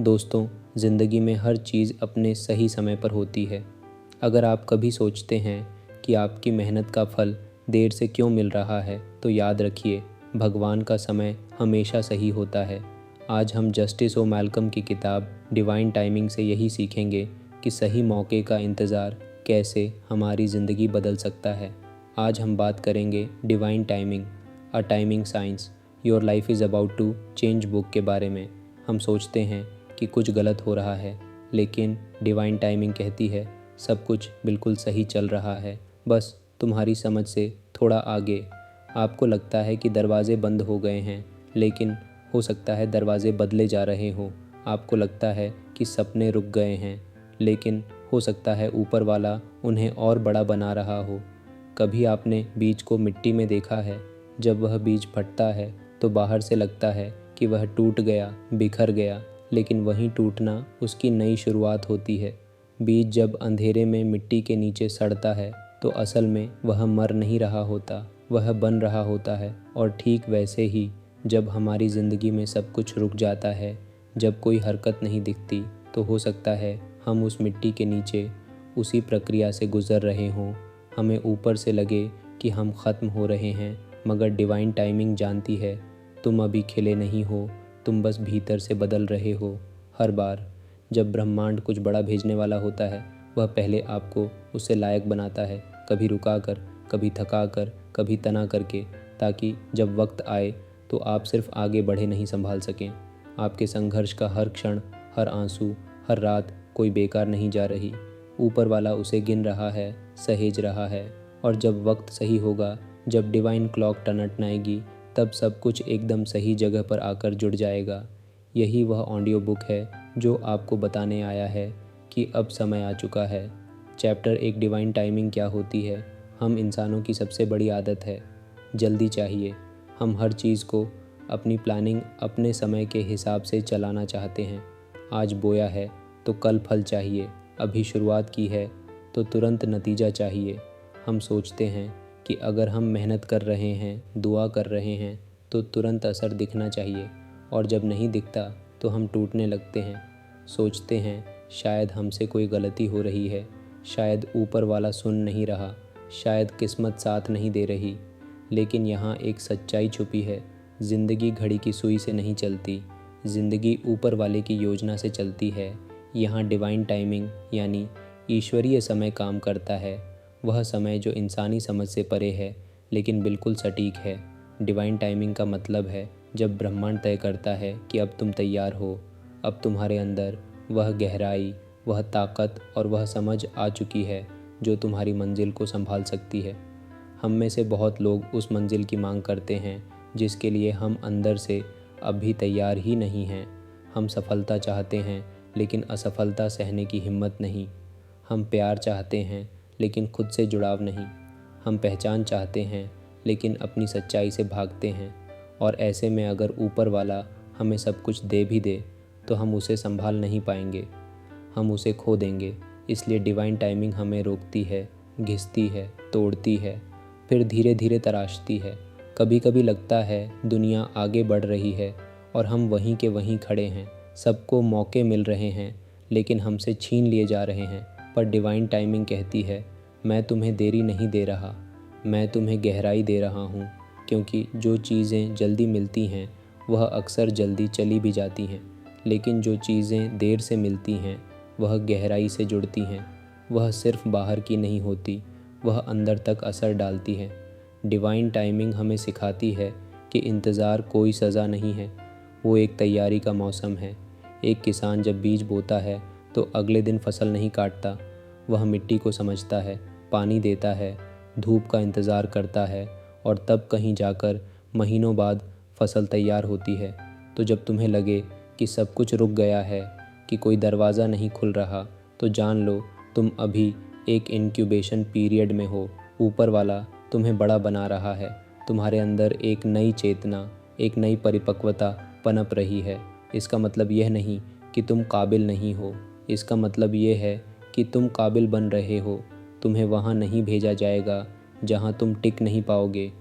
दोस्तों, ज़िंदगी में हर चीज़ अपने सही समय पर होती है। अगर आप कभी सोचते हैं कि आपकी मेहनत का फल देर से क्यों मिल रहा है, तो याद रखिए, भगवान का समय हमेशा सही होता है। आज हम जस्टिस ओ मैल्कम की किताब डिवाइन टाइमिंग से यही सीखेंगे कि सही मौके का इंतज़ार कैसे हमारी ज़िंदगी बदल सकता है। आज हम बात करेंगे divine timing, a timing science, your life is about to change book के बारे में। हम सोचते हैं कि कुछ गलत हो रहा है, लेकिन डिवाइन टाइमिंग कहती है सब कुछ बिल्कुल सही चल रहा है, बस तुम्हारी समझ से थोड़ा आगे। आपको लगता है कि दरवाजे बंद हो गए हैं, लेकिन हो सकता है दरवाजे बदले जा रहे हों। आपको लगता है कि सपने रुक गए हैं, लेकिन हो सकता है ऊपर वाला उन्हें और बड़ा बना रहा हो। कभी आपने बीज को मिट्टी में देखा है? जब वह बीज फटता है तो बाहर से लगता है कि वह टूट गया, बिखर गया, लेकिन वहीं टूटना उसकी नई शुरुआत होती है। बीज जब अंधेरे में मिट्टी के नीचे सड़ता है तो असल में वह मर नहीं रहा होता, वह बन रहा होता है। और ठीक वैसे ही जब हमारी ज़िंदगी में सब कुछ रुक जाता है, जब कोई हरकत नहीं दिखती, तो हो सकता है हम उस मिट्टी के नीचे उसी प्रक्रिया से गुज़र रहे हों। हमें ऊपर से लगे कि हम ख़त्म हो रहे हैं, मगर डिवाइन टाइमिंग जानती है तुम अभी खिले नहीं हो, तुम बस भीतर से बदल रहे हो। हर बार जब ब्रह्मांड कुछ बड़ा भेजने वाला होता है, वह पहले आपको उससे लायक बनाता है, कभी रुका कर, कभी थका कर, कभी तना करके, ताकि जब वक्त आए तो आप सिर्फ आगे बढ़े नहीं संभाल सकें। आपके संघर्ष का हर क्षण, हर आंसू, हर रात कोई बेकार नहीं जा रही। ऊपर वाला उसे गिन रहा है, सहेज रहा है, और जब वक्त सही होगा, जब डिवाइन क्लॉक टनटनाएगी, तब सब कुछ एकदम सही जगह पर आकर जुड़ जाएगा। यही वह ऑडियो बुक है जो आपको बताने आया है कि अब समय आ चुका है। चैप्टर 1, डिवाइन टाइमिंग क्या होती है। हम इंसानों की सबसे बड़ी आदत है जल्दी चाहिए। हम हर चीज़ को अपनी प्लानिंग अपने समय के हिसाब से चलाना चाहते हैं। आज बोया है तो कल फल चाहिए, अभी शुरुआत की है तो तुरंत नतीजा चाहिए। हम सोचते हैं कि अगर हम मेहनत कर रहे हैं, दुआ कर रहे हैं, तो तुरंत असर दिखना चाहिए, और जब नहीं दिखता तो हम टूटने लगते हैं। सोचते हैं शायद हमसे कोई गलती हो रही है, शायद ऊपर वाला सुन नहीं रहा, शायद किस्मत साथ नहीं दे रही। लेकिन यहाँ एक सच्चाई छुपी है, ज़िंदगी घड़ी की सुई से नहीं चलती, ज़िंदगी ऊपर वाले की योजना से चलती है। यहाँ डिवाइन टाइमिंग यानी ईश्वरीय समय काम करता है, वह समय जो इंसानी समझ से परे है, लेकिन बिल्कुल सटीक है। डिवाइन टाइमिंग का मतलब है जब ब्रह्मांड तय करता है कि अब तुम तैयार हो, अब तुम्हारे अंदर वह गहराई, वह ताकत और वह समझ आ चुकी है जो तुम्हारी मंजिल को संभाल सकती है। हम में से बहुत लोग उस मंजिल की मांग करते हैं जिसके लिए हम अंदर से अब भी तैयार ही नहीं हैं। हम सफलता चाहते हैं, लेकिन असफलता सहने की हिम्मत नहीं। हम प्यार चाहते हैं, लेकिन खुद से जुड़ाव नहीं। हम पहचान चाहते हैं, लेकिन अपनी सच्चाई से भागते हैं। और ऐसे में अगर ऊपर वाला हमें सब कुछ दे भी दे, तो हम उसे संभाल नहीं पाएंगे, हम उसे खो देंगे। इसलिए डिवाइन टाइमिंग हमें रोकती है, घिसती है, तोड़ती है, फिर धीरे धीरे तराशती है। कभी कभी लगता है दुनिया आगे बढ़ रही है और हम वहीं के वहीं खड़े हैं। सबको मौके मिल रहे हैं, लेकिन हमसे छीन लिए जा रहे हैं। पर डिवाइन टाइमिंग कहती है, मैं तुम्हें देरी नहीं दे रहा, मैं तुम्हें गहराई दे रहा हूँ। क्योंकि जो चीज़ें जल्दी मिलती हैं वह अक्सर जल्दी चली भी जाती हैं, लेकिन जो चीज़ें देर से मिलती हैं वह गहराई से जुड़ती हैं। वह सिर्फ बाहर की नहीं होती, वह अंदर तक असर डालती है। डिवाइन टाइमिंग हमें सिखाती है कि इंतज़ार कोई सज़ा नहीं है, वो एक तैयारी का मौसम है। एक किसान जब बीज बोता है तो अगले दिन फसल नहीं काटता, वह मिट्टी को समझता है, पानी देता है, धूप का इंतज़ार करता है, और तब कहीं जाकर महीनों बाद फसल तैयार होती है। तो जब तुम्हें लगे कि सब कुछ रुक गया है, कि कोई दरवाज़ा नहीं खुल रहा, तो जान लो तुम अभी एक इंक्यूबेशन पीरियड में हो। ऊपर वाला तुम्हें बड़ा बना रहा है। तुम्हारे अंदर एक नई चेतना, एक नई परिपक्वता पनप रही है। इसका मतलब यह नहीं कि तुम काबिल नहीं हो, इसका मतलब ये है कि तुम काबिल बन रहे हो। तुम्हें वहाँ नहीं भेजा जाएगा जहाँ तुम टिक नहीं पाओगे।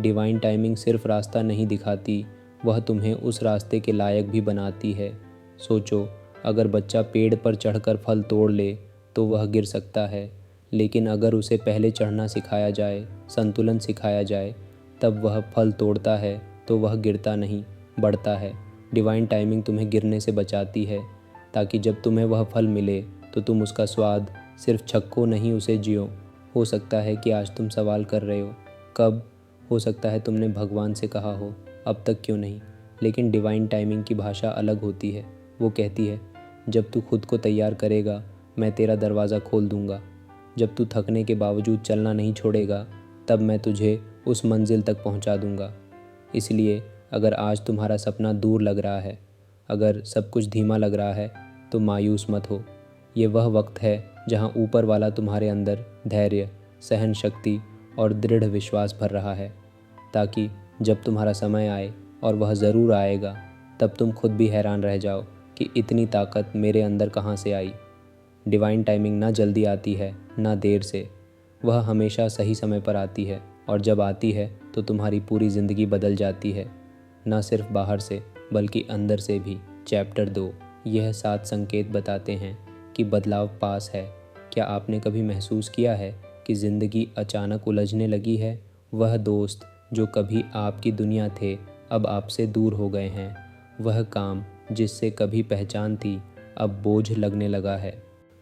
डिवाइन टाइमिंग सिर्फ रास्ता नहीं दिखाती, वह तुम्हें उस रास्ते के लायक भी बनाती है। सोचो, अगर बच्चा पेड़ पर चढ़कर फल तोड़ ले तो वह गिर सकता है, लेकिन अगर उसे पहले चढ़ना सिखाया जाए, संतुलन सिखाया जाए, तब वह फल तोड़ता है तो वह गिरता नहीं, बढ़ता है। डिवाइन टाइमिंग तुम्हें गिरने से बचाती है, ताकि जब तुम्हें वह फल मिले तो तुम उसका स्वाद सिर्फ चखो नहीं, उसे जियो। हो सकता है कि आज तुम सवाल कर रहे हो कब, हो सकता है तुमने भगवान से कहा हो अब तक क्यों नहीं, लेकिन डिवाइन टाइमिंग की भाषा अलग होती है। वो कहती है, जब तू खुद को तैयार करेगा मैं तेरा दरवाज़ा खोल दूंगा। जब तू थकने के बावजूद चलना नहीं छोड़ेगा तब मैं तुझे उस मंजिल तक पहुंचा दूंगा। इसलिए अगर आज तुम्हारा सपना दूर लग रहा है, अगर सब कुछ धीमा लग रहा है, तो मायूस मत हो। ये वह वक्त है जहां ऊपर वाला तुम्हारे अंदर धैर्य, सहन शक्ति और दृढ़ विश्वास भर रहा है, ताकि जब तुम्हारा समय आए, और वह ज़रूर आएगा, तब तुम खुद भी हैरान रह जाओ कि इतनी ताकत मेरे अंदर कहाँ से आई। डिवाइन टाइमिंग ना जल्दी आती है ना देर से, वह हमेशा सही समय पर आती है, और जब आती है तो तुम्हारी पूरी ज़िंदगी बदल जाती है, ना सिर्फ बाहर से बल्कि अंदर से भी। चैप्टर 2, यह 7 संकेत बताते हैं कि बदलाव पास है। क्या आपने कभी महसूस किया है कि ज़िंदगी अचानक उलझने लगी है? वह दोस्त जो कभी आपकी दुनिया थे अब आपसे दूर हो गए हैं। वह काम जिससे कभी पहचान थी अब बोझ लगने लगा है।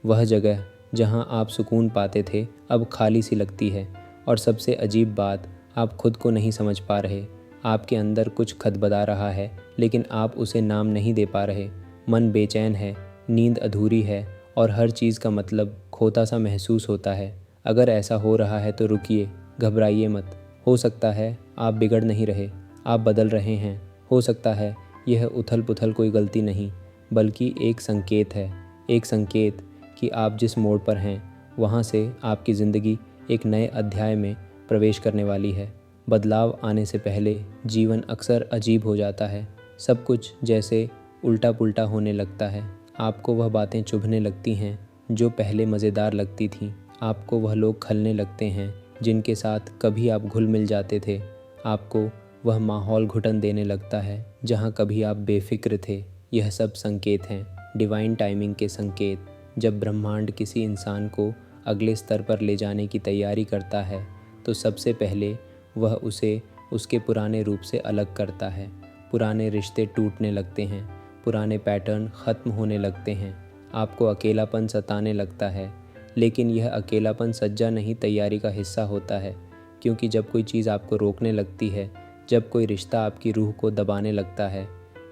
वह जगह जहां आप सुकून पाते थे अब खाली सी लगती है। और सबसे अजीब बात, आप खुद को नहीं समझ पा रहे। आपके अंदर कुछ खदबदा रहा है, लेकिन आप उसे नाम नहीं दे पा रहे। मन बेचैन है, नींद अधूरी है, और हर चीज़ का मतलब खोता सा महसूस होता है। अगर ऐसा हो रहा है तो रुकिए, घबराइए मत। हो सकता है आप बिगड़ नहीं रहे, आप बदल रहे हैं। हो सकता है यह उथल पुथल कोई गलती नहीं, बल्कि एक संकेत है। एक संकेत कि आप जिस मोड़ पर हैं वहाँ से आपकी ज़िंदगी एक नए अध्याय में प्रवेश करने वाली है। बदलाव आने से पहले जीवन अक्सर अजीब हो जाता है। सब कुछ जैसे उल्टा पुल्टा होने लगता है। आपको वह बातें चुभने लगती हैं जो पहले मज़ेदार लगती थीं। आपको वह लोग खलने लगते हैं जिनके साथ कभी आप घुल मिल जाते थे। आपको वह माहौल घुटन देने लगता है जहाँ कभी आप बेफिक्र थे। यह सब संकेत हैं, डिवाइन टाइमिंग के संकेत। जब ब्रह्मांड किसी इंसान को अगले स्तर पर ले जाने की तैयारी करता है तो सबसे पहले वह उसे उसके पुराने रूप से अलग करता है। पुराने रिश्ते टूटने लगते हैं, पुराने पैटर्न ख़त्म होने लगते हैं, आपको अकेलापन सताने लगता है। लेकिन यह अकेलापन सज्जा नहीं, तैयारी का हिस्सा होता है। क्योंकि जब कोई चीज़ आपको रोकने लगती है, जब कोई रिश्ता आपकी रूह को दबाने लगता है,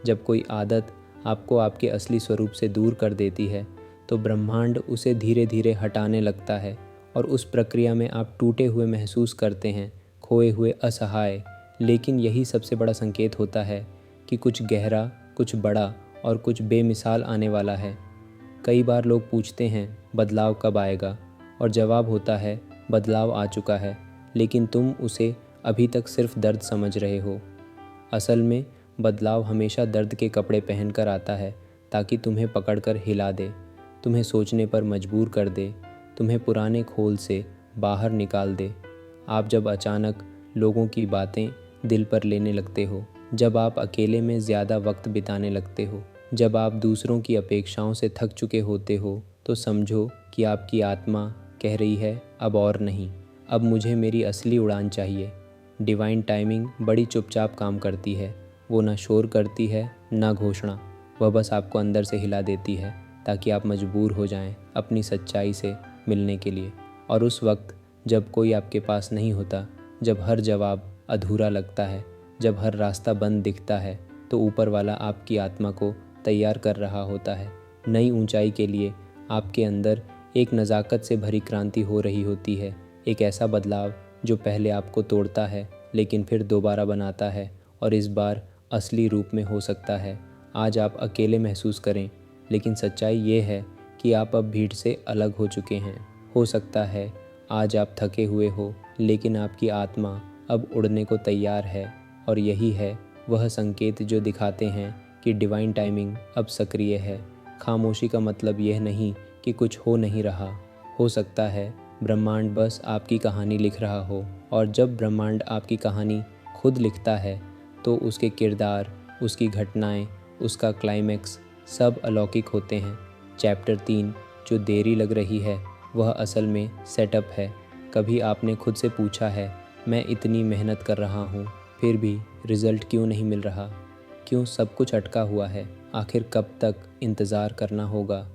जब कोई आदत आपको आपके असली स्वरूप से दूर कर देती है, तो ब्रह्मांड उसे धीरे धीरे हटाने लगता है। और उस प्रक्रिया में आप टूटे हुए महसूस करते हैं, खोए हुए, असहाय। लेकिन यही सबसे बड़ा संकेत होता है कि कुछ गहरा, कुछ बड़ा और कुछ बेमिसाल आने वाला है। कई बार लोग पूछते हैं बदलाव कब आएगा, और जवाब होता है बदलाव आ चुका है, लेकिन तुम उसे अभी तक सिर्फ दर्द समझ रहे हो। असल में बदलाव हमेशा दर्द के कपड़े पहनकर आता है, ताकि तुम्हें पकड़कर हिला दे, तुम्हें सोचने पर मजबूर कर दे, तुम्हें पुराने खोल से बाहर निकाल दे। आप जब अचानक लोगों की बातें दिल पर लेने लगते हो, जब आप अकेले में ज़्यादा वक्त बिताने लगते हो, जब आप दूसरों की अपेक्षाओं से थक चुके होते हो, तो समझो कि आपकी आत्मा कह रही है अब और नहीं, अब मुझे मेरी असली उड़ान चाहिए। डिवाइन टाइमिंग बड़ी चुपचाप काम करती है। वो ना शोर करती है ना घोषणा, वह बस आपको अंदर से हिला देती है ताकि आप मजबूर हो जाएं अपनी सच्चाई से मिलने के लिए। और उस वक्त जब कोई आपके पास नहीं होता, जब हर जवाब अधूरा लगता है, जब हर रास्ता बंद दिखता है, तो ऊपर वाला आपकी आत्मा को तैयार कर रहा होता है नई ऊंचाई के लिए। आपके अंदर एक नज़ाकत से भरी क्रांति हो रही होती है, एक ऐसा बदलाव जो पहले आपको तोड़ता है लेकिन फिर दोबारा बनाता है, और इस बार असली रूप में हो सकता है। आज आप अकेले महसूस करें, लेकिन सच्चाई ये है कि आप अब भीड़ से अलग हो चुके हैं। हो सकता है आज आप थके हुए हो, लेकिन आपकी आत्मा अब उड़ने को तैयार है। और यही है वह संकेत जो दिखाते हैं कि डिवाइन टाइमिंग अब सक्रिय है। खामोशी का मतलब यह नहीं कि कुछ हो नहीं रहा। हो सकता है ब्रह्मांड बस आपकी कहानी लिख रहा हो, और जब ब्रह्मांड आपकी कहानी खुद लिखता है तो उसके किरदार, उसकी घटनाएं, उसका क्लाइमेक्स सब अलौकिक होते हैं। चैप्टर 3 जो देरी लग रही है वह असल में सेटअप है। कभी आपने खुद से पूछा है, मैं इतनी मेहनत कर रहा हूँ फिर भी रिज़ल्ट क्यों नहीं मिल रहा? क्यों सब कुछ अटका हुआ है? आखिर कब तक इंतज़ार करना होगा?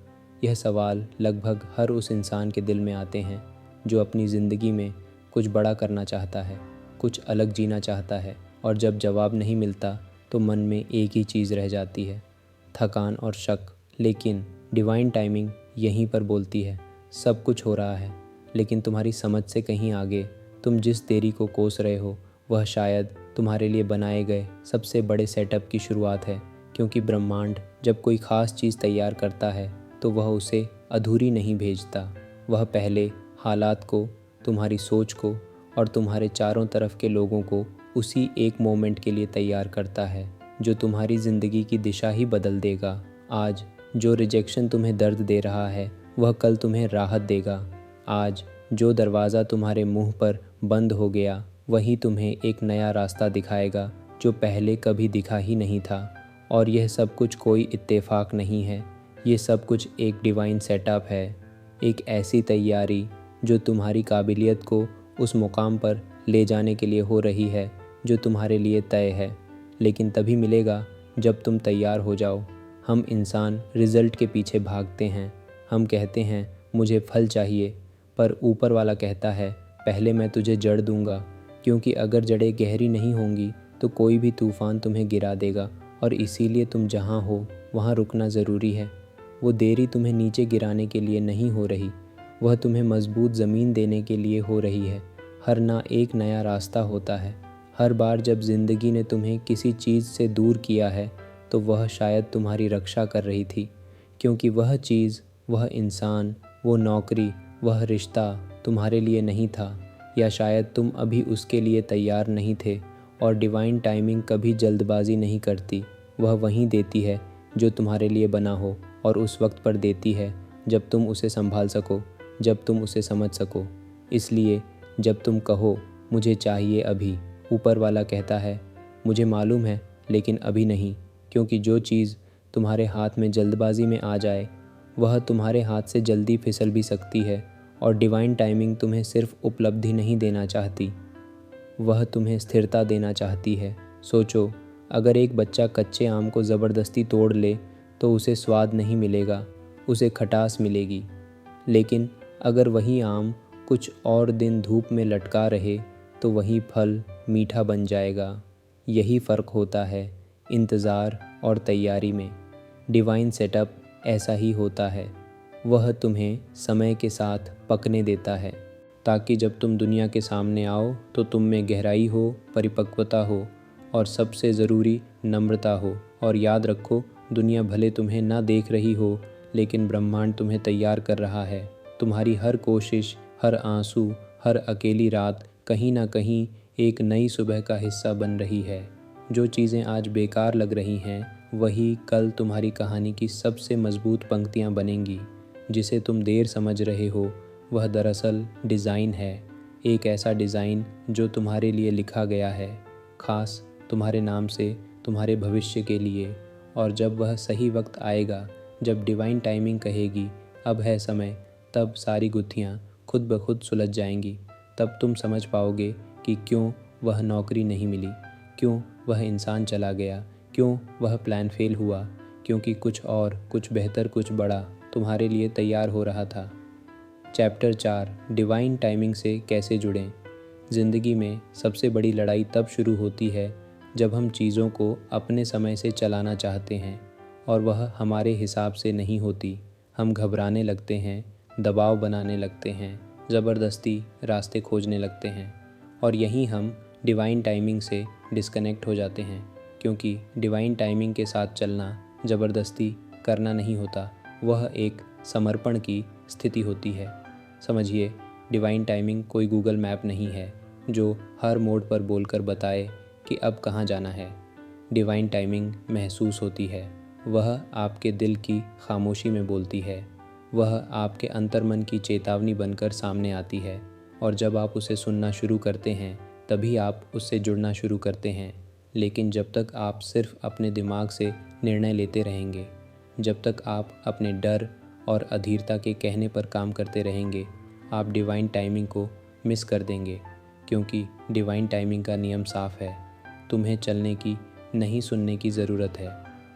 यह सवाल लगभग हर उस इंसान के दिल में आते हैं जो अपनी ज़िंदगी में कुछ बड़ा करना चाहता है, कुछ अलग जीना चाहता है, और जब जवाब नहीं मिलता तो मन में एक ही चीज़ रह जाती है, थकान और शक। लेकिन डिवाइन टाइमिंग यहीं पर बोलती है, सब कुछ हो रहा है लेकिन तुम्हारी समझ से कहीं आगे। तुम जिस देरी को कोस रहे हो वह शायद तुम्हारे लिए बनाए गए सबसे बड़े सेटअप की शुरुआत है। क्योंकि ब्रह्मांड जब कोई ख़ास चीज़ तैयार करता है तो वह उसे अधूरी नहीं भेजता। वह पहले हालात को, तुम्हारी सोच को और तुम्हारे चारों तरफ के लोगों को उसी एक मोमेंट के लिए तैयार करता है जो तुम्हारी ज़िंदगी की दिशा ही बदल देगा। आज जो रिजेक्शन तुम्हें दर्द दे रहा है वह कल तुम्हें राहत देगा। आज जो दरवाज़ा तुम्हारे मुंह पर बंद हो गया वही तुम्हें एक नया रास्ता दिखाएगा जो पहले कभी दिखा ही नहीं था। और यह सब कुछ कोई इत्तेफाक नहीं है, ये सब कुछ एक डिवाइन सेटअप है, एक ऐसी तैयारी जो तुम्हारी काबिलियत को उस मुकाम पर ले जाने के लिए हो रही है जो तुम्हारे लिए तय है। लेकिन तभी मिलेगा जब तुम तैयार हो जाओ। हम इंसान रिज़ल्ट के पीछे भागते हैं। हम कहते हैं मुझे फल चाहिए, पर ऊपर वाला कहता है पहले मैं तुझे जड़ दूंगा। क्योंकि अगर जड़ें गहरी नहीं होंगी तो कोई भी तूफ़ान तुम्हें गिरा देगा, और इसीलिए तुम जहाँ हो वहाँ रुकना ज़रूरी है। वो देरी तुम्हें नीचे गिराने के लिए नहीं हो रही, वह तुम्हें मजबूत ज़मीन देने के लिए हो रही है। हर ना एक नया रास्ता होता है। हर बार जब ज़िंदगी ने तुम्हें किसी चीज़ से दूर किया है तो वह शायद तुम्हारी रक्षा कर रही थी। क्योंकि वह चीज़, वह इंसान, वो नौकरी, वह रिश्ता तुम्हारे लिए नहीं था, या शायद तुम अभी उसके लिए तैयार नहीं थे। और डिवाइन टाइमिंग कभी जल्दबाजी नहीं करती, वह वहीं देती है जो तुम्हारे लिए बना हो, और उस वक्त पर देती है जब तुम उसे संभाल सको, जब तुम उसे समझ सको। इसलिए जब तुम कहो मुझे चाहिए अभी, ऊपर वाला कहता है मुझे मालूम है लेकिन अभी नहीं। क्योंकि जो चीज़ तुम्हारे हाथ में जल्दबाजी में आ जाए वह तुम्हारे हाथ से जल्दी फिसल भी सकती है। और डिवाइन टाइमिंग तुम्हें सिर्फ उपलब्धि नहीं देना चाहती, वह तुम्हें स्थिरता देना चाहती है। सोचो, अगर एक बच्चा कच्चे आम को ज़बरदस्ती तोड़ ले तो उसे स्वाद नहीं मिलेगा, उसे खटास मिलेगी। लेकिन अगर वही आम कुछ और दिन धूप में लटका रहे तो वही फल मीठा बन जाएगा। यही फ़र्क होता है इंतज़ार और तैयारी में। डिवाइन सेटअप ऐसा ही होता है, वह तुम्हें समय के साथ पकने देता है ताकि जब तुम दुनिया के सामने आओ तो तुम में गहराई हो, परिपक्वता हो, और सबसे ज़रूरी नम्रता हो। और याद रखो, दुनिया भले तुम्हें ना देख रही हो लेकिन ब्रह्मांड तुम्हें तैयार कर रहा है। तुम्हारी हर कोशिश, हर आंसू, हर अकेली रात कहीं ना कहीं एक नई सुबह का हिस्सा बन रही है। जो चीज़ें आज बेकार लग रही हैं वही कल तुम्हारी कहानी की सबसे मजबूत पंक्तियां बनेंगी। जिसे तुम देर समझ रहे हो वह दरअसल डिज़ाइन है, एक ऐसा डिज़ाइन जो तुम्हारे लिए लिखा गया है, ख़ास तुम्हारे नाम से, तुम्हारे भविष्य के लिए। और जब वह सही वक्त आएगा, जब डिवाइन टाइमिंग कहेगी अब है समय, तब सारी गुत्थियाँ खुद ब खुद सुलझ जाएंगी। तब तुम समझ पाओगे कि क्यों वह नौकरी नहीं मिली, क्यों वह इंसान चला गया, क्यों वह प्लान फेल हुआ। क्योंकि कुछ और, कुछ बेहतर, कुछ बड़ा तुम्हारे लिए तैयार हो रहा था। चैप्टर 4 डिवाइन टाइमिंग से कैसे जुड़ें। ज़िंदगी में सबसे बड़ी लड़ाई तब शुरू होती है जब हम चीज़ों को अपने समय से चलाना चाहते हैं और वह हमारे हिसाब से नहीं होती। हम घबराने लगते हैं, दबाव बनाने लगते हैं, ज़बरदस्ती रास्ते खोजने लगते हैं, और यहीं हम डिवाइन टाइमिंग से डिस्कनेक्ट हो जाते हैं। क्योंकि डिवाइन टाइमिंग के साथ चलना ज़बरदस्ती करना नहीं होता, वह एक समर्पण की स्थिति होती है। समझिए, डिवाइन टाइमिंग कोई गूगल मैप नहीं है जो हर मोड़ पर बोलकर बताए कि अब कहाँ जाना है। डिवाइन टाइमिंग महसूस होती है, वह आपके दिल की खामोशी में बोलती है, वह आपके अंतर्मन की चेतावनी बनकर सामने आती है। और जब आप उसे सुनना शुरू करते हैं तभी आप उससे जुड़ना शुरू करते हैं। लेकिन जब तक आप सिर्फ अपने दिमाग से निर्णय लेते रहेंगे, जब तक आप अपने डर और अधीरता के कहने पर काम करते रहेंगे, आप डिवाइन टाइमिंग को मिस कर देंगे। क्योंकि डिवाइन टाइमिंग का नियम साफ है, तुम्हें चलने की नहीं सुनने की ज़रूरत है।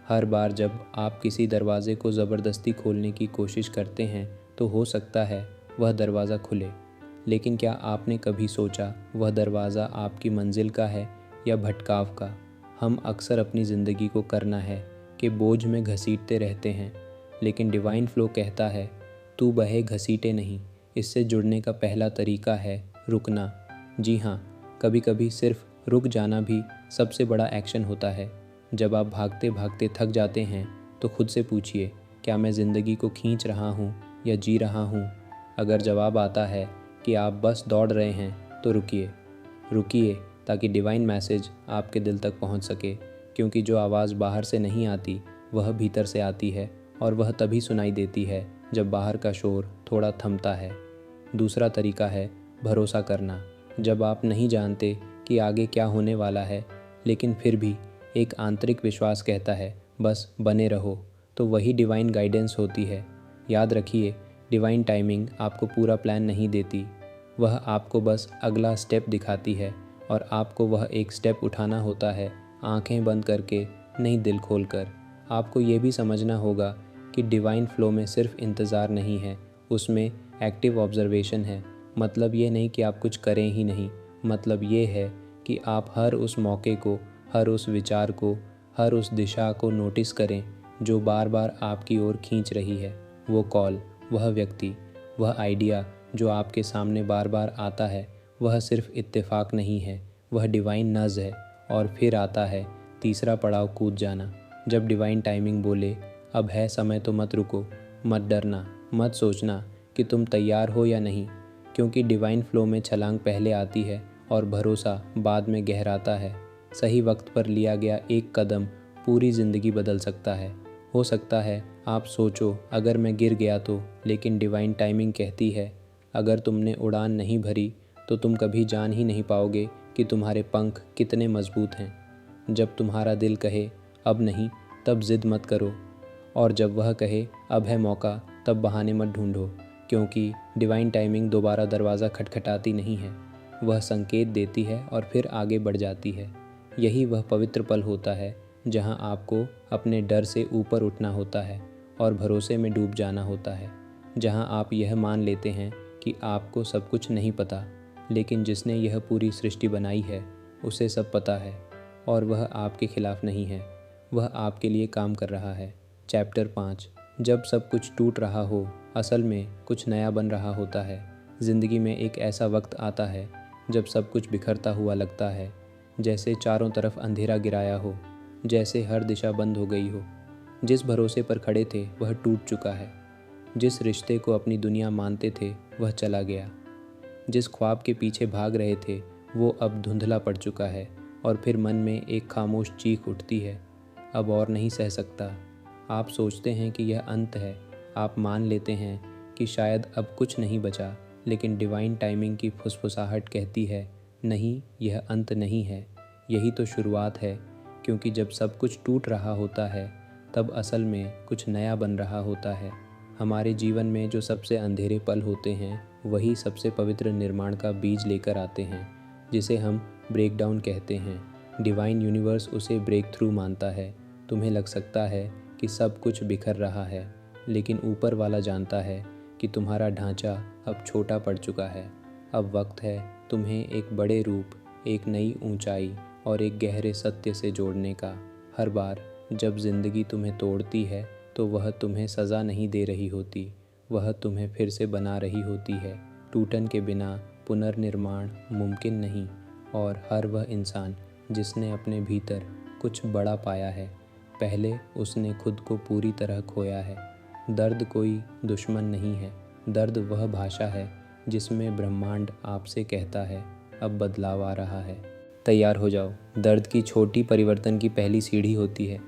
हर बार जब आप किसी दरवाजे को ज़बरदस्ती खोलने की कोशिश करते हैं तो हो सकता है वह दरवाज़ा खुले, लेकिन क्या आपने कभी सोचा वह दरवाज़ा आपकी मंजिल का है या भटकाव का? हम अक्सर अपनी ज़िंदगी को करना है कि बोझ में घसीटते रहते हैं, लेकिन डिवाइन फ्लो कहता है तू बहे घसीटे नहीं। इससे जुड़ने का पहला तरीका है रुकना। जी हाँ, कभी कभी सिर्फ रुक जाना भी सबसे बड़ा एक्शन होता है। जब आप भागते भागते थक जाते हैं तो खुद से पूछिए, क्या मैं ज़िंदगी को खींच रहा हूँ या जी रहा हूँ? अगर जवाब आता है कि आप बस दौड़ रहे हैं तो रुकिए। रुकिए ताकि डिवाइन मैसेज आपके दिल तक पहुँच सके, क्योंकि जो आवाज़ बाहर से नहीं आती वह भीतर से आती है, और वह तभी सुनाई देती है जब बाहर का शोर थोड़ा थमता है। दूसरा तरीका है भरोसा करना। जब आप नहीं जानते कि आगे क्या होने वाला है, लेकिन फिर भी एक आंतरिक विश्वास कहता है बस बने रहो, तो वही डिवाइन गाइडेंस होती है। याद रखिए, डिवाइन टाइमिंग आपको पूरा प्लान नहीं देती, वह आपको बस अगला स्टेप दिखाती है, और आपको वह एक स्टेप उठाना होता है, आंखें बंद करके नहीं, दिल खोलकर। आपको ये भी समझना होगा कि डिवाइन फ्लो में सिर्फ इंतज़ार नहीं है, उसमें एक्टिव ऑब्जर्वेशन है। मतलब ये नहीं कि आप कुछ करें ही नहीं, मतलब ये है कि आप हर उस मौके को, हर उस विचार को, हर उस दिशा को नोटिस करें जो बार बार आपकी ओर खींच रही है। वो कॉल, वह व्यक्ति, वह आइडिया जो आपके सामने बार बार आता है, वह सिर्फ इत्तेफाक नहीं है, वह डिवाइन नज़ है। और फिर आता है तीसरा पड़ाव, कूद जाना। जब डिवाइन टाइमिंग बोले अब है समय, तो मत रुको, मत डरना, मत सोचना कि तुम तैयार हो या नहीं, क्योंकि डिवाइन फ्लो में छलांग पहले आती है और भरोसा बाद में गहराता है। सही वक्त पर लिया गया एक कदम पूरी ज़िंदगी बदल सकता है। हो सकता है आप सोचो अगर मैं गिर गया तो, लेकिन डिवाइन टाइमिंग कहती है अगर तुमने उड़ान नहीं भरी तो तुम कभी जान ही नहीं पाओगे कि तुम्हारे पंख कितने मजबूत हैं। जब तुम्हारा दिल कहे अब नहीं, तब ज़िद मत करो, और जब वह कहे अब है मौका, तब बहाने मत ढूंढो, क्योंकि डिवाइन टाइमिंग दोबारा दरवाज़ा खटखटाती नहीं है, वह संकेत देती है और फिर आगे बढ़ जाती है। यही वह पवित्र पल होता है जहां आपको अपने डर से ऊपर उठना होता है और भरोसे में डूब जाना होता है, जहां आप यह मान लेते हैं कि आपको सब कुछ नहीं पता, लेकिन जिसने यह पूरी सृष्टि बनाई है उसे सब पता है, और वह आपके खिलाफ नहीं है, वह आपके लिए काम कर रहा है। चैप्टर 5। जब सब कुछ टूट रहा हो, असल में कुछ नया बन रहा होता है। ज़िंदगी में एक ऐसा वक्त आता है जब सब कुछ बिखरता हुआ लगता है, जैसे चारों तरफ अंधेरा गिराया हो, जैसे हर दिशा बंद हो गई हो। जिस भरोसे पर खड़े थे वह टूट चुका है, जिस रिश्ते को अपनी दुनिया मानते थे वह चला गया, जिस ख्वाब के पीछे भाग रहे थे वो अब धुंधला पड़ चुका है, और फिर मन में एक खामोश चीख उठती है, अब और नहीं सह सकता। आप सोचते हैं कि यह अंत है, आप मान लेते हैं कि शायद अब कुछ नहीं बचा, लेकिन डिवाइन टाइमिंग की फुसफुसाहट कहती है नहीं, यह अंत नहीं है, यही तो शुरुआत है। क्योंकि जब सब कुछ टूट रहा होता है तब असल में कुछ नया बन रहा होता है। हमारे जीवन में जो सबसे अंधेरे पल होते हैं वही सबसे पवित्र निर्माण का बीज लेकर आते हैं, जिसे हम ब्रेकडाउन कहते हैं। डिवाइन यूनिवर्स उसे ब्रेक थ्रू मानता है। तुम्हें लग सकता है कि सब कुछ बिखर रहा है, लेकिन ऊपर वाला जानता है कि तुम्हारा ढांचा अब छोटा पड़ चुका है। अब वक्त है तुम्हें एक बड़े रूप, एक नई ऊंचाई और एक गहरे सत्य से जोड़ने का। हर बार जब ज़िंदगी तुम्हें तोड़ती है तो वह तुम्हें सज़ा नहीं दे रही होती, वह तुम्हें फिर से बना रही होती है। टूटन के बिना पुनर्निर्माण मुमकिन नहीं, और हर वह इंसान जिसने अपने भीतर कुछ बड़ा पाया है, पहले उसने खुद को पूरी तरह खोया है। दर्द कोई दुश्मन नहीं है, दर्द वह भाषा है जिसमें ब्रह्मांड आपसे कहता है अब बदलाव आ रहा है, तैयार हो जाओ। दर्द की छोटी परिवर्तन की पहली सीढ़ी होती है।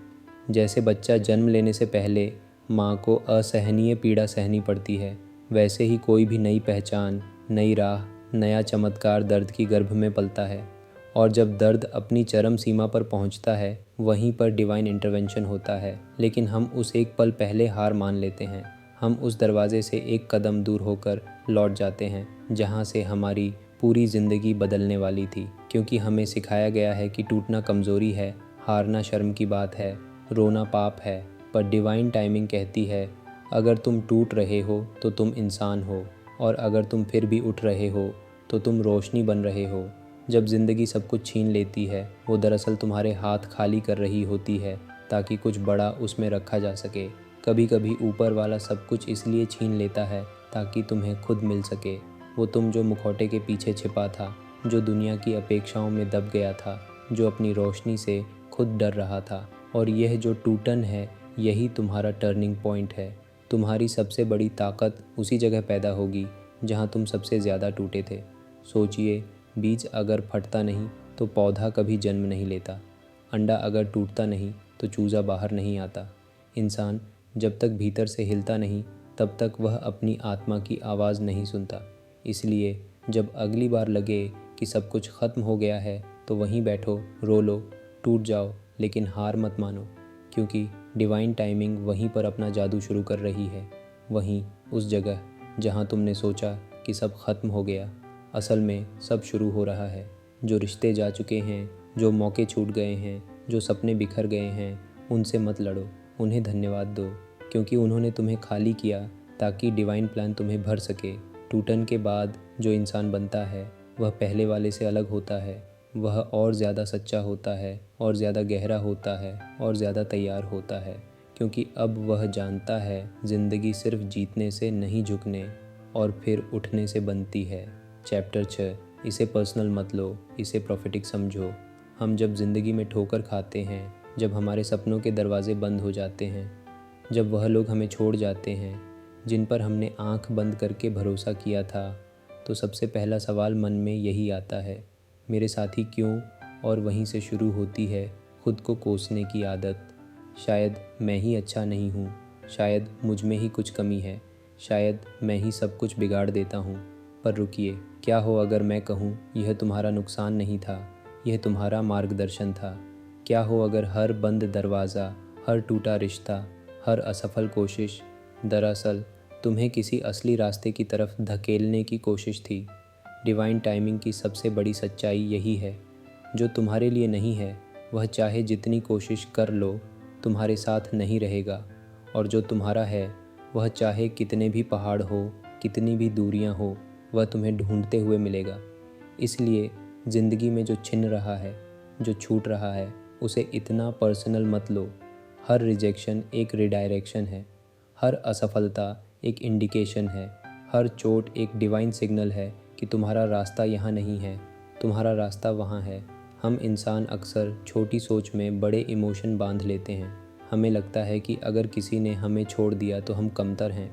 जैसे बच्चा जन्म लेने से पहले माँ को असहनीय पीड़ा सहनी पड़ती है, वैसे ही कोई भी नई पहचान, नई राह, नया चमत्कार दर्द की गर्भ में पलता है। और जब दर्द अपनी चरम सीमा पर पहुंचता है, वहीं पर डिवाइन इंटरवेंशन होता है। लेकिन हम उस एक पल पहले हार मान लेते हैं। हम उस दरवाजे से एक कदम दूर होकर लौट जाते हैं जहां से हमारी पूरी ज़िंदगी बदलने वाली थी। क्योंकि हमें सिखाया गया है कि टूटना कमज़ोरी है, हारना शर्म की बात है, रोना पाप है। पर डिवाइन टाइमिंग कहती है, अगर तुम टूट रहे हो तो तुम इंसान हो, और अगर तुम फिर भी उठ रहे हो तो तुम रोशनी बन रहे हो। जब ज़िंदगी सब कुछ छीन लेती है, वो दरअसल तुम्हारे हाथ खाली कर रही होती है ताकि कुछ बड़ा उसमें रखा जा सके। कभी कभी ऊपर वाला सब कुछ इसलिए छीन लेता है ताकि तुम्हें खुद मिल सके। वो तुम जो मुखौटे के पीछे छिपा था, जो दुनिया की अपेक्षाओं में दब गया था, जो अपनी रोशनी से खुद डर रहा था। और यह जो टूटन है, यही तुम्हारा टर्निंग पॉइंट है। तुम्हारी सबसे बड़ी ताकत उसी जगह पैदा होगी जहाँ तुम सबसे ज़्यादा टूटे थे। सोचिए, बीज अगर फटता नहीं तो पौधा कभी जन्म नहीं लेता। अंडा अगर टूटता नहीं तो चूज़ा बाहर नहीं आता। इंसान जब तक भीतर से हिलता नहीं, तब तक वह अपनी आत्मा की आवाज़ नहीं सुनता। इसलिए जब अगली बार लगे कि सब कुछ ख़त्म हो गया है, तो वहीं बैठो, रो लो, टूट जाओ, लेकिन हार मत मानो। क्योंकि डिवाइन टाइमिंग वहीं पर अपना जादू शुरू कर रही है। वहीं उस जगह जहाँ तुमने सोचा कि सब ख़त्म हो गया, असल में सब शुरू हो रहा है। जो रिश्ते जा चुके हैं, जो मौके छूट गए हैं, जो सपने बिखर गए हैं, उनसे मत लड़ो, उन्हें धन्यवाद दो। क्योंकि उन्होंने तुम्हें खाली किया ताकि डिवाइन प्लान तुम्हें भर सके। टूटन के बाद जो इंसान बनता है, वह पहले वाले से अलग होता है। वह और ज़्यादा सच्चा होता है, और ज़्यादा गहरा होता है, और ज़्यादा तैयार होता है। क्योंकि अब वह जानता है, ज़िंदगी सिर्फ जीतने से नहीं, झुकने और फिर उठने से बनती है। चैप्टर 6। इसे पर्सनल मत लो, इसे प्रॉफिटिक समझो। हम जब ज़िंदगी में ठोकर खाते हैं, जब हमारे सपनों के दरवाजे बंद हो जाते हैं, जब वह लोग हमें छोड़ जाते हैं जिन पर हमने आंख बंद करके भरोसा किया था, तो सबसे पहला सवाल मन में यही आता है, मेरे साथी क्यों? और वहीं से शुरू होती है खुद को कोसने की आदत। शायद मैं ही अच्छा नहीं हूँ, शायद मुझ में ही कुछ कमी है, शायद मैं ही सब कुछ बिगाड़ देता हूँ। पर रुकिए, क्या हो अगर मैं कहूँ यह तुम्हारा नुकसान नहीं था, यह तुम्हारा मार्गदर्शन था? क्या हो अगर हर बंद दरवाज़ा, हर टूटा रिश्ता, हर असफल कोशिश दरअसल तुम्हें किसी असली रास्ते की तरफ धकेलने की कोशिश थी? डिवाइन टाइमिंग की सबसे बड़ी सच्चाई यही है, जो तुम्हारे लिए नहीं है वह चाहे जितनी कोशिश कर लो, तुम्हारे साथ नहीं रहेगा। और जो तुम्हारा है, वह चाहे कितने भी पहाड़ हो, कितनी भी दूरियां हो, वह तुम्हें ढूंढते हुए मिलेगा। इसलिए ज़िंदगी में जो छिन रहा है, जो छूट रहा है, उसे इतना पर्सनल मत लो। हर रिजेक्शन एक रिडायरेक्शन है, हर असफलता एक इंडिकेशन है, हर चोट एक डिवाइन सिग्नल है कि तुम्हारा रास्ता यहाँ नहीं है, तुम्हारा रास्ता वहाँ है। हम इंसान अक्सर छोटी सोच में बड़े इमोशन बांध लेते हैं। हमें लगता है कि अगर किसी ने हमें छोड़ दिया तो हम कमतर हैं,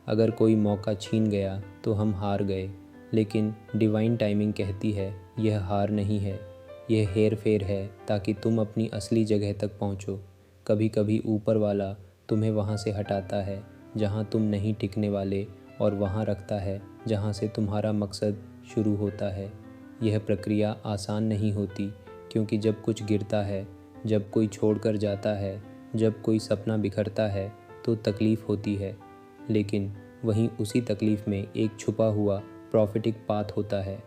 अगर कोई मौका छीन गया तो हम हार गए। लेकिन डिवाइन टाइमिंग कहती है, यह हार नहीं है, यह हेर फेर है ताकि तुम अपनी असली जगह तक पहुँचो। कभी कभी ऊपर वाला तुम्हें वहाँ से हटाता है जहाँ तुम नहीं टिकने वाले, और वहाँ रखता है जहाँ से तुम्हारा मकसद शुरू होता है। यह प्रक्रिया आसान नहीं होती, क्योंकि जब कुछ गिरता है, जब कोई छोड़कर जाता है, जब कोई सपना बिखरता है, तो तकलीफ़ होती है। लेकिन वहीं उसी तकलीफ़ में एक छुपा हुआ प्रॉफिटिक पाथ होता है,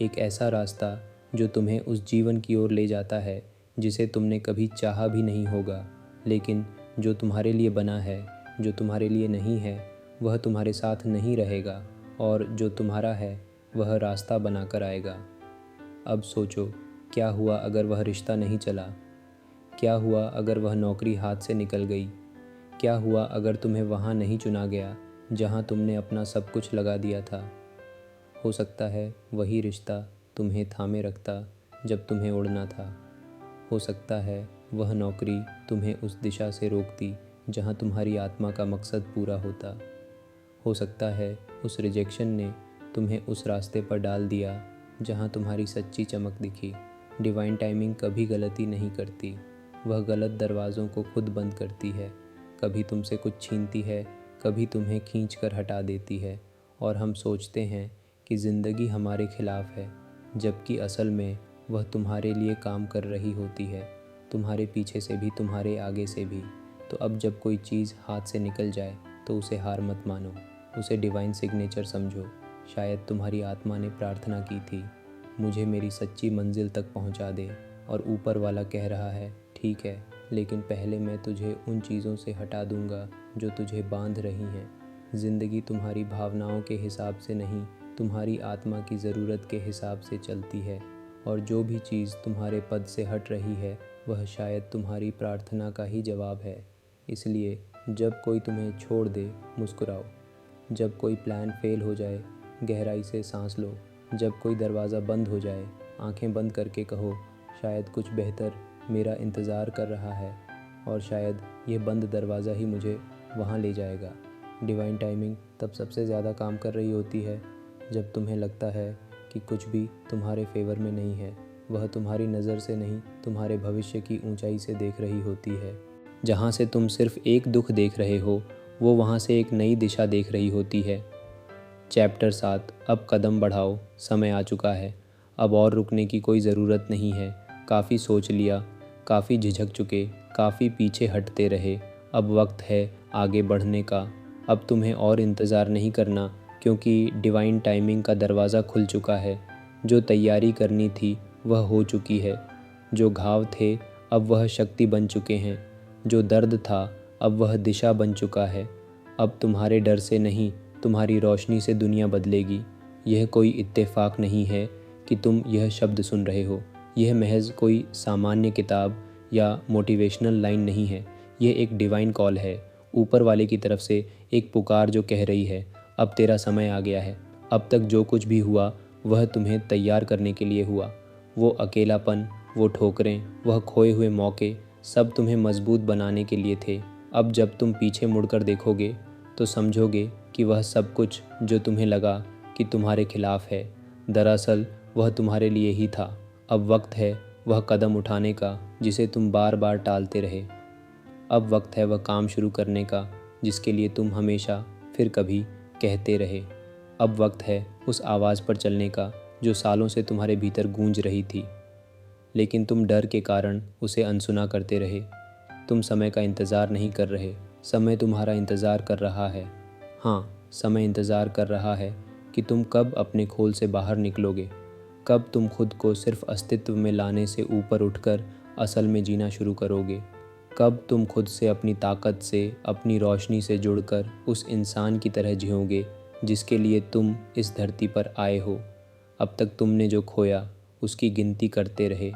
एक ऐसा रास्ता जो तुम्हें उस जीवन की ओर ले जाता है जिसे तुमने कभी चाहा भी नहीं होगा। लेकिन जो तुम्हारे लिए बना है, जो तुम्हारे लिए नहीं है, वह तुम्हारे साथ नहीं रहेगा, और जो तुम्हारा है वह रास्ता बनाकर आएगा। अब सोचो, क्या हुआ अगर वह रिश्ता नहीं चला? क्या हुआ अगर वह नौकरी हाथ से निकल गई? क्या हुआ अगर तुम्हें वहाँ नहीं चुना गया जहाँ तुमने अपना सब कुछ लगा दिया था? हो सकता है वही रिश्ता तुम्हें थामे रखता जब तुम्हें उड़ना था। हो सकता है वह नौकरी तुम्हें उस दिशा से रोकती जहाँ तुम्हारी आत्मा का मकसद पूरा होता। हो सकता है उस रिजेक्शन ने तुम्हें उस रास्ते पर डाल दिया जहाँ तुम्हारी सच्ची चमक दिखी। डिवाइन टाइमिंग कभी गलती नहीं करती, वह गलत दरवाज़ों को खुद बंद करती है। कभी तुमसे कुछ छीनती है, कभी तुम्हें खींच कर हटा देती है, और हम सोचते हैं कि ज़िंदगी हमारे खिलाफ है, जबकि असल में वह तुम्हारे लिए काम कर रही होती है, तुम्हारे पीछे से भी, तुम्हारे आगे से भी। तो अब जब कोई चीज़ हाथ से निकल जाए तो उसे हार मत मानो, उसे डिवाइन सिग्नेचर समझो। शायद तुम्हारी आत्मा ने प्रार्थना की थी, मुझे मेरी सच्ची मंजिल तक पहुंचा दे, और ऊपर वाला कह रहा है, ठीक है, लेकिन पहले मैं तुझे उन चीज़ों से हटा दूंगा जो तुझे बांध रही हैं। ज़िंदगी तुम्हारी भावनाओं के हिसाब से नहीं, तुम्हारी आत्मा की ज़रूरत के हिसाब से चलती है, और जो भी चीज़ तुम्हारे पद से हट रही है वह शायद तुम्हारी प्रार्थना का ही जवाब है। इसलिए जब कोई तुम्हें छोड़ दे, मुस्कुराओ। जब कोई प्लान फेल हो जाए, गहराई से सांस लो। जब कोई दरवाज़ा बंद हो जाए, आंखें बंद करके कहो, शायद कुछ बेहतर मेरा इंतज़ार कर रहा है, और शायद ये बंद दरवाज़ा ही मुझे वहाँ ले जाएगा। डिवाइन टाइमिंग तब सबसे ज़्यादा काम कर रही होती है जब तुम्हें लगता है कि कुछ भी तुम्हारे फेवर में नहीं है। वह तुम्हारी नज़र से नहीं, तुम्हारे भविष्य की ऊंचाई से देख रही होती है। जहाँ से तुम सिर्फ एक दुख देख रहे हो, वो वहाँ से एक नई दिशा देख रही होती है। चैप्टर 7, अब कदम बढ़ाओ, समय आ चुका है। अब और रुकने की कोई ज़रूरत नहीं है। काफ़ी सोच लिया, काफ़ी झिझक चुके, काफ़ी पीछे हटते रहे। अब वक्त है आगे बढ़ने का। अब तुम्हें और इंतज़ार नहीं करना, क्योंकि डिवाइन टाइमिंग का दरवाज़ा खुल चुका है। जो तैयारी करनी थी वह हो चुकी है। जो घाव थे अब वह शक्ति बन चुके हैं। जो दर्द था अब वह दिशा बन चुका है। अब तुम्हारे डर से नहीं, तुम्हारी रोशनी से दुनिया बदलेगी। यह कोई इत्तेफाक नहीं है कि तुम यह शब्द सुन रहे हो। यह महज कोई सामान्य किताब या मोटिवेशनल लाइन नहीं है। यह एक डिवाइन कॉल है, ऊपर वाले की तरफ से एक पुकार जो कह रही है, अब तेरा समय आ गया है। अब तक जो कुछ भी हुआ वह तुम्हें तैयार करने के लिए हुआ। वो अकेलापन, वो ठोकरें, वह खोए हुए मौके, सब तुम्हें मजबूत बनाने के लिए थे। अब जब तुम पीछे मुड़कर देखोगे तो समझोगे कि वह सब कुछ जो तुम्हें लगा कि तुम्हारे खिलाफ है, दरअसल वह तुम्हारे लिए ही था। अब वक्त है वह कदम उठाने का जिसे तुम बार बार टालते रहे। अब वक्त है वह काम शुरू करने का जिसके लिए तुम हमेशा फिर कभी कहते रहे। अब वक्त है उस आवाज़ पर चलने का जो सालों से तुम्हारे भीतर गूंज रही थी, लेकिन तुम डर के कारण उसे अनसुना करते रहे। तुम समय का इंतज़ार नहीं कर रहे, समय तुम्हारा इंतज़ार कर रहा है। हाँ, समय इंतज़ार कर रहा है कि तुम कब अपने खोल से बाहर निकलोगे, कब तुम खुद को सिर्फ अस्तित्व में लाने से ऊपर उठकर असल में जीना शुरू करोगे, कब तुम खुद से, अपनी ताकत से, अपनी रोशनी से जुड़कर उस इंसान की तरह जियोगे जिसके लिए तुम इस धरती पर आए हो। अब तक तुमने जो खोया उसकी गिनती करते रहे।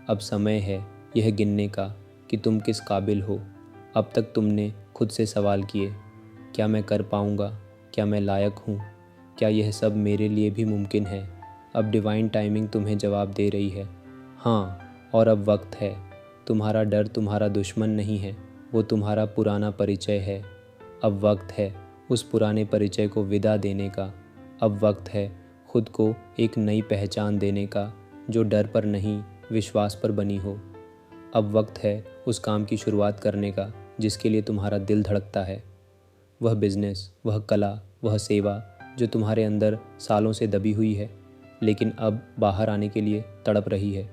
अब समय है यह गिनने का कि तुम किस काबिल हो। अब तक तुमने खुद से सवाल किए, क्या मैं कर पाऊँगा, क्या मैं लायक हूँ, क्या यह सब मेरे लिए भी मुमकिन है। अब डिवाइन टाइमिंग तुम्हें जवाब दे रही है, हाँ, और अब वक्त है। तुम्हारा डर तुम्हारा दुश्मन नहीं है, वो तुम्हारा पुराना परिचय है। अब वक्त है उस पुराने परिचय को विदा देने का। अब वक्त है खुद को एक नई पहचान देने का जो डर पर नहीं, विश्वास पर बनी हो। अब वक्त है उस काम की शुरुआत करने का जिसके लिए तुम्हारा दिल धड़कता है। वह बिजनेस, वह कला, वह सेवा जो तुम्हारे अंदर सालों से दबी हुई है लेकिन अब बाहर आने के लिए तड़प रही है।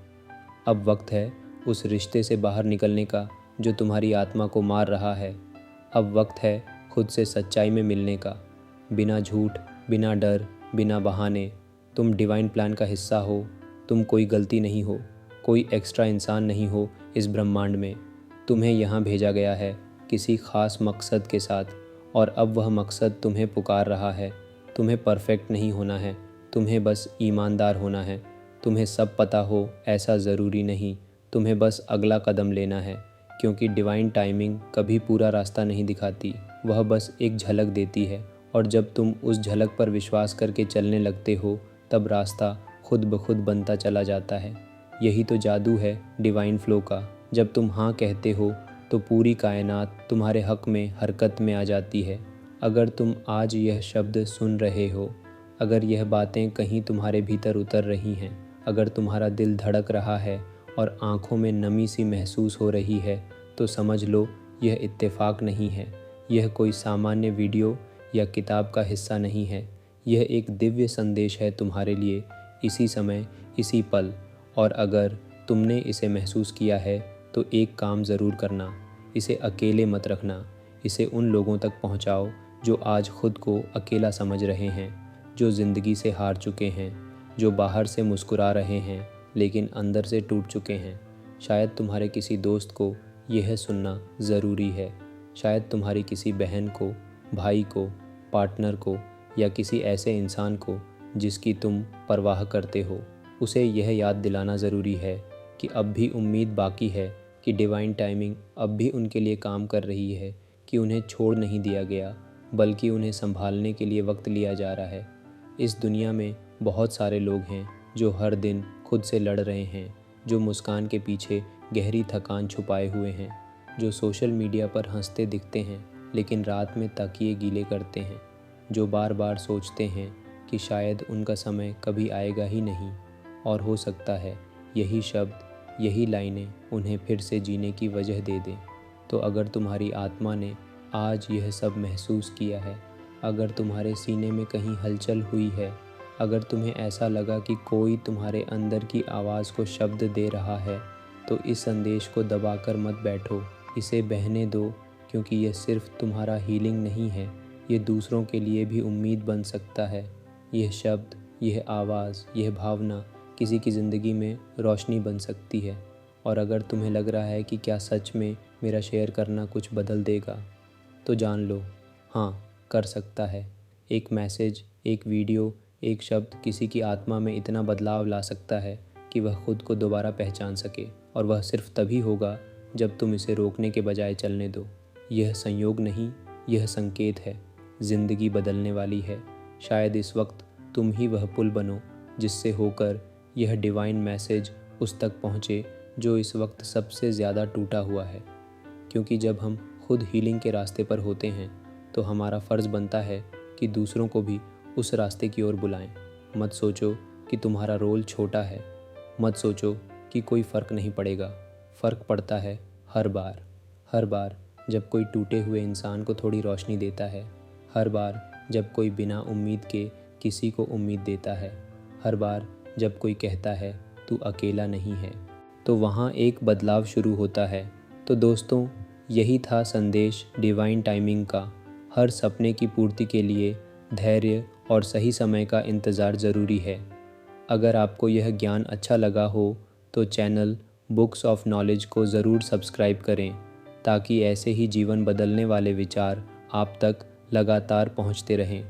अब वक्त है उस रिश्ते से बाहर निकलने का जो तुम्हारी आत्मा को मार रहा है। अब वक्त है खुद से सच्चाई में मिलने का, बिना झूठ, बिना डर, बिना बहाने। तुम डिवाइन प्लान का हिस्सा हो। तुम कोई गलती नहीं हो, कोई एक्स्ट्रा इंसान नहीं हो इस ब्रह्मांड में। तुम्हें यहाँ भेजा गया है किसी ख़ास मकसद के साथ, और अब वह मकसद तुम्हें पुकार रहा है। तुम्हें परफेक्ट नहीं होना है, तुम्हें बस ईमानदार होना है। तुम्हें सब पता हो ऐसा ज़रूरी नहीं, तुम्हें बस अगला कदम लेना है, क्योंकि डिवाइन टाइमिंग कभी पूरा रास्ता नहीं दिखाती, वह बस एक झलक देती है। और जब तुम उस झलक पर विश्वास करके चलने लगते हो तब रास्ता खुद ब खुद बनता चला जाता है। यही तो जादू है डिवाइन फ्लो का। जब तुम हाँ कहते हो तो पूरी कायनात तुम्हारे हक में हरकत में आ जाती है। अगर तुम आज यह शब्द सुन रहे हो, अगर यह बातें कहीं तुम्हारे भीतर उतर रही हैं, अगर तुम्हारा दिल धड़क रहा है और आँखों में नमी सी महसूस हो रही है, तो समझ लो यह इत्तेफाक नहीं है। यह कोई सामान्य वीडियो या किताब का हिस्सा नहीं है। यह एक दिव्य संदेश है तुम्हारे लिए, इसी समय, इसी पल। और अगर तुमने इसे महसूस किया है तो एक काम ज़रूर करना, इसे अकेले मत रखना। इसे उन लोगों तक पहुंचाओ जो आज खुद को अकेला समझ रहे हैं, जो ज़िंदगी से हार चुके हैं, जो बाहर से मुस्कुरा रहे हैं लेकिन अंदर से टूट चुके हैं। शायद तुम्हारे किसी दोस्त को यह सुनना ज़रूरी है, शायद तुम्हारी किसी बहन को, भाई को, पार्टनर को या किसी ऐसे इंसान को जिसकी तुम परवाह करते हो। उसे यह याद दिलाना ज़रूरी है कि अब भी उम्मीद बाकी है, कि डिवाइन टाइमिंग अब भी उनके लिए काम कर रही है, कि उन्हें छोड़ नहीं दिया गया बल्कि उन्हें संभालने के लिए वक्त लिया जा रहा है। इस दुनिया में बहुत सारे लोग हैं जो हर दिन खुद से लड़ रहे हैं, जो मुस्कान के पीछे गहरी थकान छुपाए हुए हैं, जो सोशल मीडिया पर हंसते दिखते हैं लेकिन रात में तकिए गीले करते हैं, जो बार बार सोचते हैं कि शायद उनका समय कभी आएगा ही नहीं, और हो सकता है यही शब्द, यही लाइनें उन्हें फिर से जीने की वजह दे दें। तो अगर तुम्हारी आत्मा ने आज यह सब महसूस किया है, अगर तुम्हारे सीने में कहीं हलचल हुई है, अगर तुम्हें ऐसा लगा कि कोई तुम्हारे अंदर की आवाज़ को शब्द दे रहा है, तो इस संदेश को दबाकर मत बैठो, इसे बहने दो, क्योंकि यह सिर्फ तुम्हारा हीलिंग नहीं है, ये दूसरों के लिए भी उम्मीद बन सकता है। यह शब्द, यह आवाज़, यह भावना किसी की ज़िंदगी में रोशनी बन सकती है। और अगर तुम्हें लग रहा है कि क्या सच में मेरा शेयर करना कुछ बदल देगा, तो जान लो, हाँ, कर सकता है। एक मैसेज, एक वीडियो, एक शब्द किसी की आत्मा में इतना बदलाव ला सकता है कि वह खुद को दोबारा पहचान सके, और वह सिर्फ तभी होगा जब तुम इसे रोकने के बजाय चलने दो। यह संयोग नहीं, यह संकेत है। ज़िंदगी बदलने वाली है। शायद इस वक्त तुम ही वह पुल बनो जिससे होकर यह डिवाइन मैसेज उस तक पहुँचे जो इस वक्त सबसे ज़्यादा टूटा हुआ है। क्योंकि जब हम खुद हीलिंग के रास्ते पर होते हैं तो हमारा फ़र्ज़ बनता है कि दूसरों को भी उस रास्ते की ओर बुलाएं। मत सोचो कि तुम्हारा रोल छोटा है, मत सोचो कि कोई फ़र्क नहीं पड़ेगा। फ़र्क पड़ता है हर बार जब कोई टूटे हुए इंसान को थोड़ी रोशनी देता है, हर बार जब कोई बिना उम्मीद के किसी को उम्मीद देता है, हर बार जब कोई कहता है तू अकेला नहीं है, तो वहाँ एक बदलाव शुरू होता है। तो दोस्तों, यही था संदेश डिवाइन टाइमिंग का। हर सपने की पूर्ति के लिए धैर्य और सही समय का इंतज़ार ज़रूरी है। अगर आपको यह ज्ञान अच्छा लगा हो तो चैनल बुक्स ऑफ नॉलेज को ज़रूर सब्सक्राइब करें, ताकि ऐसे ही जीवन बदलने वाले विचार आप तक लगातार पहुंचते रहें।